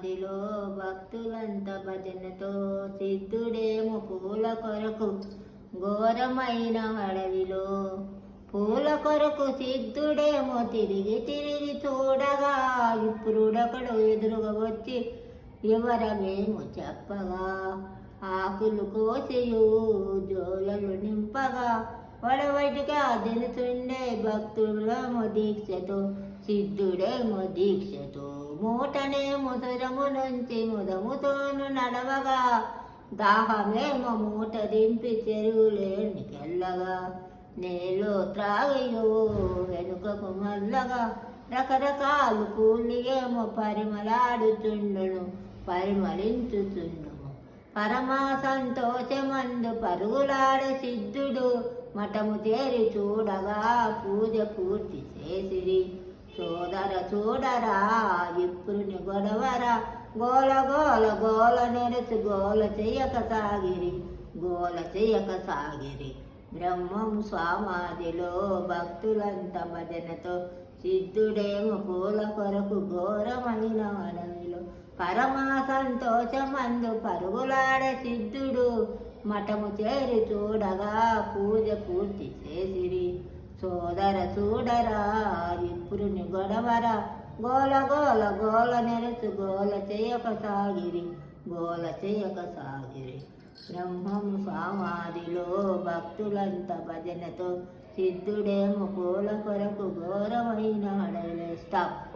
సమాధిలో భక్తులంత భజనతో సిద్ధుడేమో పూల కొరకు ఘోరమైన అడవిలో పూల కొరకు సిద్ధుడేమో తిరిగి తిరిగి చూడగా ఇప్పుడొకడు ఎదురుగా వచ్చి ఎవరమేమో చెప్పగా ఆకులు కోసియు జోలలు నింపగా వడవటిగా దినుచుండే భక్తుడేమో దీక్షతో సిద్ధుడేమో దీక్షతో మూటనే ముసరము నుంచి ముదముతోను నడవగా దాహమేమో మూట దింపి చెరువులేనికెళ్ళగా నేలో త్రాగయో వెనుకకు మల్లగా రకరకాలు పూలు ఏమో పరిమళించుచుండును పరమా సంతోషమందు పరుగులాడే సిద్ధుడు మఠము చేరి చూడగా పూజ పూర్తి చేసిరి చూడరా ఇప్పుడుని గొడవరా గోల గోల గోల నెరచు గోల చెయ్యక సాగిరి బ్రహ్మం స్వామాదిలో భక్తులంత భజనతో సిద్ధుడేమో పూల కొరకు ఘోరమైన అడవిలో పరమా సంతోషమందు పరుగులాడే సిద్ధుడు మఠము చేరి చూడగా పూజ పూర్తి చేసిరి చూడరా ఇప్పుడుని గొడవరా గోల గోల గోల నెరచు గోల చేయక సాగిరి బ్రహ్మం సమాధిలో భక్తులంత భజనతో సిద్ధుడేమో పూల కొరకు ఘోరమైన అడవిలో స్టాప్.